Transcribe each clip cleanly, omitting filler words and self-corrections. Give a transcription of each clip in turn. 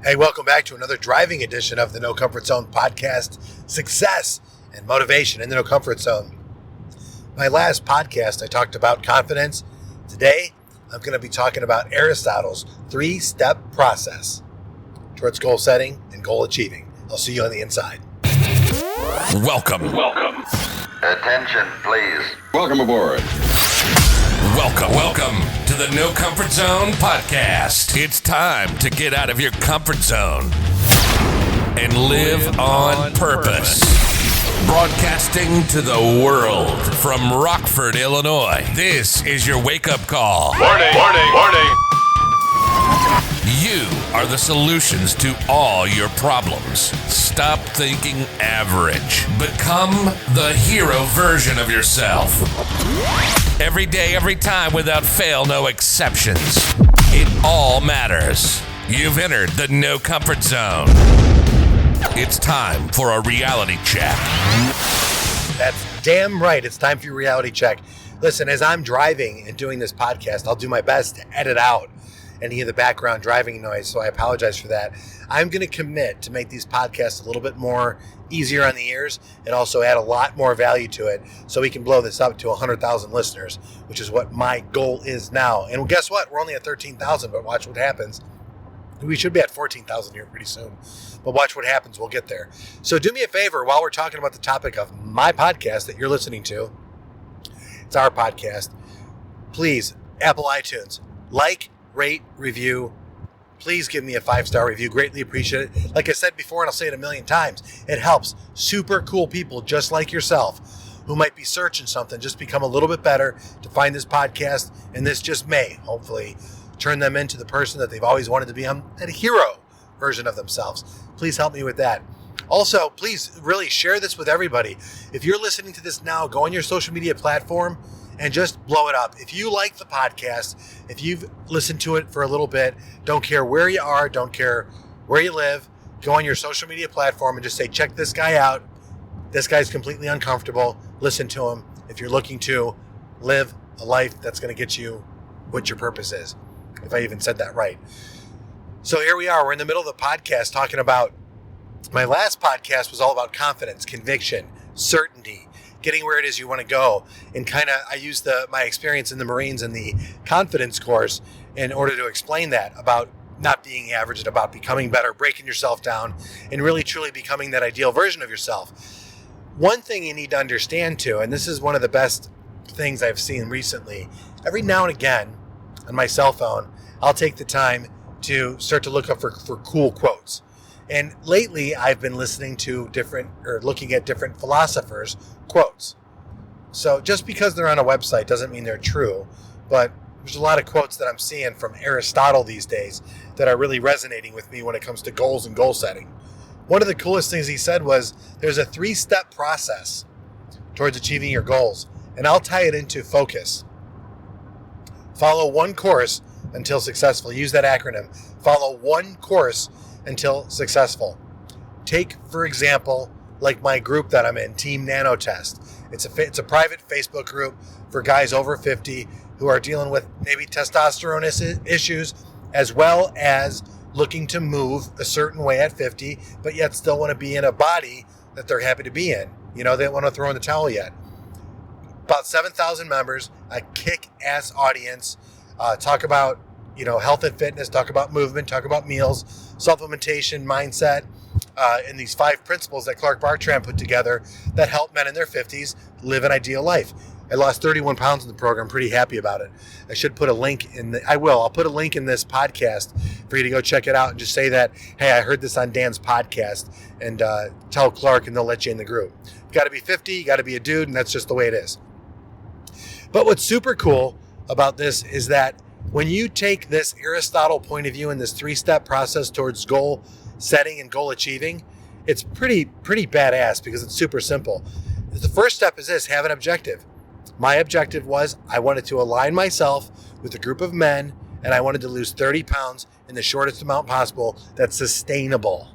Hey, welcome back to another driving edition of the No Comfort Zone podcast, Success and Motivation in the No Comfort Zone. My last podcast, I talked about confidence. Today, I'm going to be talking about Aristotle's 3-step process towards goal setting and goal achieving. I'll see you on the inside. Welcome. Attention, please. Welcome aboard. Welcome to the No Comfort Zone podcast. It's time to get out of your comfort zone and live on purpose. Broadcasting to the world from Rockford, Illinois. This is your wake-up call. Warning. You are the solutions to all your problems. Stop thinking average. Become the hero version of yourself. Every day, every time, without fail, no exceptions. It all matters. You've entered the No Comfort Zone. It's time for a reality check. That's damn right. It's time for your reality check. Listen, as I'm driving and doing this podcast, I'll do my best to edit out any of the background driving noise, so I apologize for that. I'm going to commit to make these podcasts a little bit more easier on the ears and also add a lot more value to it so we can blow this up to 100,000 listeners, which is what my goal is now. And guess what? We're only at 13,000, but watch what happens. We should be at 14,000 here pretty soon, but watch what happens. We'll get there. So do me a favor while we're talking about the topic of my podcast that you're listening to. It's our podcast. Please, Apple iTunes, like, rate, review. Please give me a 5-star review. Greatly appreciate it. Like I said before, and I'll say it a million times, it helps super cool people just like yourself who might be searching something just become a little bit better to find this podcast, and this just may, hopefully, turn them into the person that they've always wanted to be, that hero version of themselves. Please help me with that. Also, please really share this with everybody. If you're listening to this now, go on your social media platform and just blow it up. If you like the podcast, if you've listened to it for a little bit, don't care where you are, don't care where you live, go on your social media platform and just say, check this guy out. This guy's completely uncomfortable. Listen to him if you're looking to live a life that's going to get you what your purpose is, if I even said that right. So here we are. We're in the middle of the podcast talking about, my last podcast was all about confidence, conviction, certainty, getting where it is you want to go. And I used my experience in the Marines and the confidence course in order to explain that about not being average and about becoming better, breaking yourself down, and really truly becoming that ideal version of yourself. One thing you need to understand too, and this is one of the best things I've seen recently, every now and again on my cell phone, I'll take the time to start to look up for cool quotes. And lately, I've been listening to looking at different philosophers' quotes. So just because they're on a website doesn't mean they're true, but there's a lot of quotes that I'm seeing from Aristotle these days that are really resonating with me when it comes to goals and goal setting. One of the coolest things he said was, there's a 3-step process towards achieving your goals, and I'll tie it into focus. Follow one course until successful. Use that acronym. Follow one course until successful. Take, for example, like my group that I'm in, Team Nanotest. It's a private Facebook group for guys over 50 who are dealing with maybe testosterone issues, as well as looking to move a certain way at 50, but yet still want to be in a body that they're happy to be in. They don't want to throw in the towel yet. About 7,000 members, a kick-ass audience. Talk about health and fitness, talk about movement, talk about meals, supplementation, mindset, and these 5 principles that Clark Bartram put together that help men in their 50s live an ideal life. I lost 31 pounds in the program. Pretty happy about it. I should put a link I'll put a link in this podcast for you to go check it out and just say that, hey, I heard this on Dan's podcast, and tell Clark and they'll let you in the group. You got to be 50, you got to be a dude, and that's just the way it is. But what's super cool about this is that when you take this Aristotle point of view and this 3-step process towards goal setting and goal achieving, it's pretty badass because it's super simple. The first step is this: have an objective. My objective was I wanted to align myself with a group of men, and I wanted to lose 30 pounds in the shortest amount possible that's sustainable.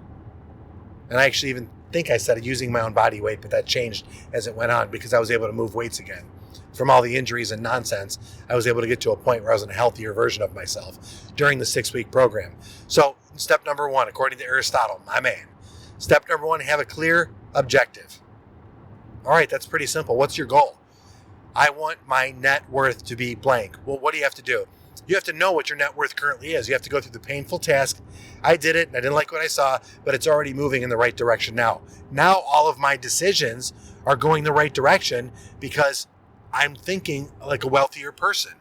And I actually even think I said using my own body weight, but that changed as it went on because I was able to move weights again. From all the injuries and nonsense, I was able to get to a point where I was in a healthier version of myself during the 6-week program. So step number one, according to Aristotle, my man. Step number one, have a clear objective. All right, that's pretty simple. What's your goal? I want my net worth to be blank. Well, what do you have to do? You have to know what your net worth currently is. You have to go through the painful task. I did it, and I didn't like what I saw, but it's already moving in the right direction now. Now all of my decisions are going the right direction because I'm thinking like a wealthier person.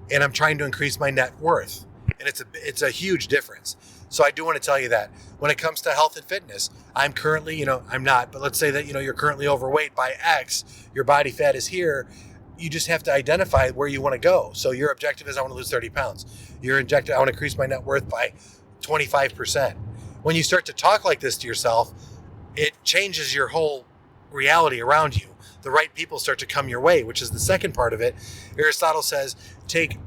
And I'm trying to increase my net worth. And it's a huge difference. So I do want to tell you that when it comes to health and fitness, I'm currently, I'm not, but let's say that, you're currently overweight by X, your body fat is here. You just have to identify where you want to go. So your objective is I want to lose 30 pounds. Your objective, I want to increase my net worth by 25%. When you start to talk like this to yourself, it changes your whole reality around you. The right people start to come your way, which is the second part of it. Aristotle says, take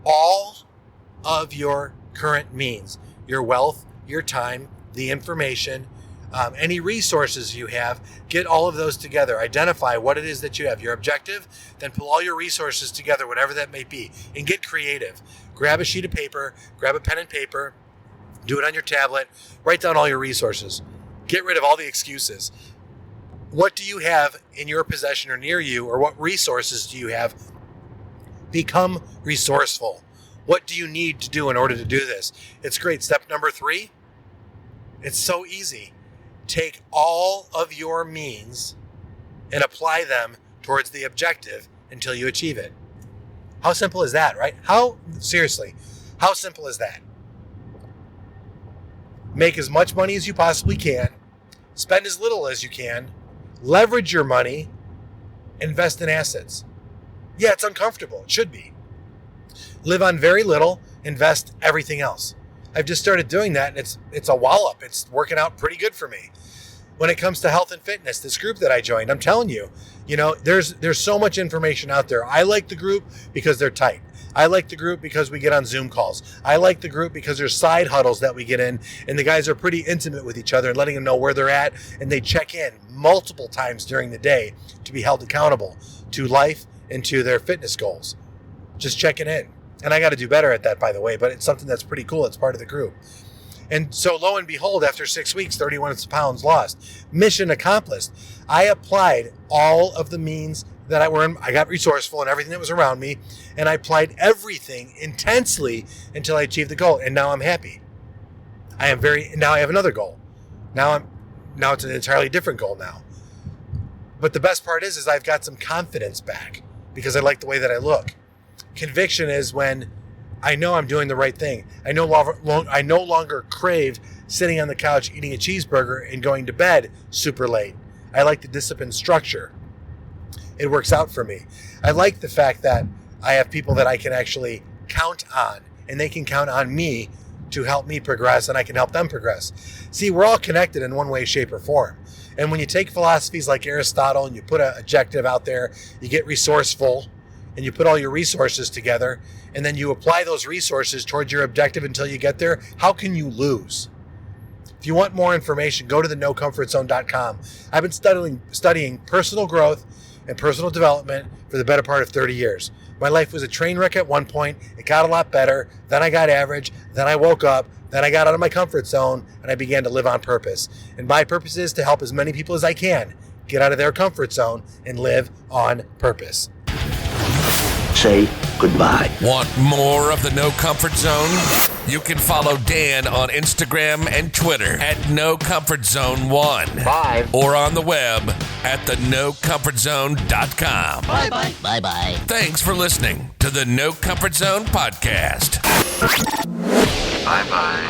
all of your current means, your wealth, your time, the information, any resources you have, get all of those together. Identify what it is that you have, your objective, then pull all your resources together, whatever that may be, and get creative. Grab a sheet of paper, grab a pen and paper, do it on your tablet, write down all your resources. Get rid of all the excuses. What do you have in your possession or near you, or what resources do you have? Become resourceful. What do you need to do in order to do this? It's great. Step number 3, it's so easy. Take all of your means and apply them towards the objective until you achieve it. How simple is that, right? Seriously, how simple is that? Make as much money as you possibly can, spend as little as you can, leverage your money, invest in assets. Yeah, it's uncomfortable. It should be. Live on very little, invest everything else. I've just started doing that, and it's a wallop. It's working out pretty good for me. When it comes to health and fitness, this group that I joined, I'm telling you, there's so much information out there. I like the group because they're tight. I like the group because we get on Zoom calls. I like the group because there's side huddles that we get in, and the guys are pretty intimate with each other and letting them know where they're at, and they check in multiple times during the day to be held accountable to life and to their fitness goals. Just checking in. And I got to do better at that, by the way, but it's something that's pretty cool. It's part of the group. And so lo and behold, after 6 weeks, 31 pounds lost. Mission accomplished. I applied all of the means that I got resourceful and everything that was around me, and I applied everything intensely until I achieved the goal. And now I'm happy. Now I have another goal. Now it's an entirely different goal now. But the best part is I've got some confidence back because I like the way that I look. Conviction is when I know I'm doing the right thing. I no longer crave sitting on the couch eating a cheeseburger and going to bed super late. I like the disciplined structure. It works out for me. I like the fact that I have people that I can actually count on, and they can count on me to help me progress, and I can help them progress. See, we're all connected in one way, shape, or form. And when you take philosophies like Aristotle and you put an objective out there, you get resourceful, and you put all your resources together, and then you apply those resources towards your objective until you get there, how can you lose? If you want more information, go to thenocomfortzone.com. I've been studying personal growth and personal development for the better part of 30 years. My life was a train wreck at one point. It got a lot better. Then I got average. Then I woke up. Then I got out of my comfort zone, and I began to live on purpose. And my purpose is to help as many people as I can get out of their comfort zone and live on purpose. Say goodbye. Want more of the No Comfort Zone? You can follow Dan on Instagram and Twitter at NoComfortZone1. Bye. Or on the web at thenocomfortzone.com. Bye-bye. Bye-bye. Thanks for listening to the No Comfort Zone podcast. Bye-bye.